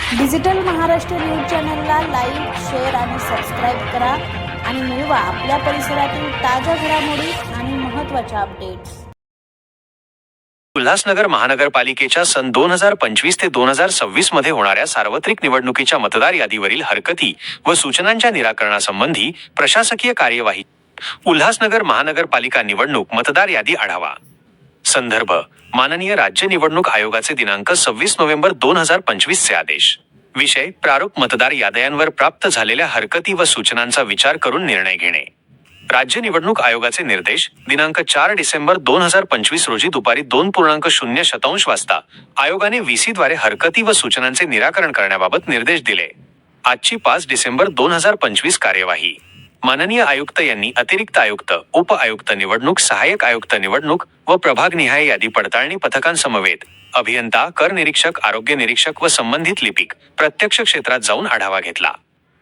Digital Maharashtra news चॅनलला like, share आणि subscribe करा आणि मिळवा आपल्या परिसरातील ताज्या घडामोडी आणि महत्त्वाच्या अपडेट्स। उल्हासनगर महानगरपालिकेच्या सन 2025 ते 2026 मध्ये होणाऱ्या सार्वत्रिक निवडणुकीच्या मतदार यादीवरील हरकती व सूचनांच्या निराकरणासंबंधी प्रशासकीय कार्यवाही। उल्हासनगर महानगरपालिका निवडणूक मतदार यादी आढावा। संदर्भ माननीय राज्य निवडणूक आयोगाचे दिनांक 26 नोव्हेंबर 2025 चे आदेश। विषय प्रारूप मतदार याद्यांवर प्राप्त झालेल्या हरकती व सूचनांचा विचार करून निर्णय घेणे। राज्य निवडणूक आयोगाचे निर्देश दिनांक 4 डिसेंबर 2025 रोजी दुपारी 2:00 वाजता आयोगाने VC द्वारे हरकती व सूचनांचे निराकरण करण्याबाबत निर्देश दिले। आजची 5 डिसेंबर 2025 कार्यवाही। माननीय आयुक्त यांनी अतिरिक्त आयुक्त, उप आयुक्त निवडणूक, सहाय्यक आयुक्त निवडणूक व प्रभागनिहाय यादी पडताळणी पथकांसमवेत अभियंता, कर निरीक्षक, आरोग्य निरीक्षक व संबंधित लिपिक प्रत्यक्ष क्षेत्रात जाऊन आढावा घेतला।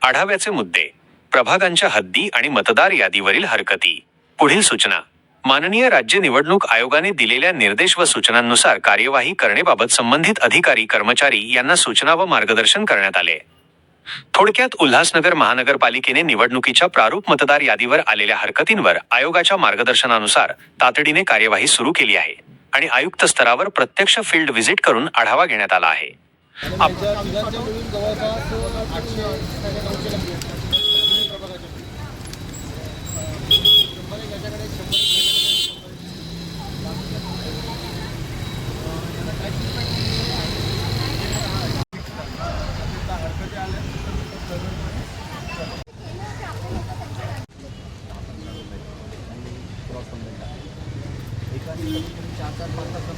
आढाव्याचे मुद्दे: प्रभागांच्या हद्दी आणि मतदार यादीवरील हरकती। पुढील सूचना: माननीय राज्य निवडणूक आयोगाने दिलेल्या निर्देश व सूचनांनुसार कार्यवाही करण्याबाबत संबंधित अधिकारी, कर्मचारी यांना सूचना व मार्गदर्शन करण्यात आले। थोडक्यात उल्हासनगर महानगरपालिकेने निवडणुकीच्या प्रारूप मतदार यादीवर आलेल्या हरकतींवर आयोगाच्या मार्गदर्शनानुसार तातडीने कार्यवाही सुरू केली आहे आणि आयुक्त स्तरावर प्रत्यक्ष फील्ड व्हिजिट करून आढावा घेण्यात आला आहे। एका 4-5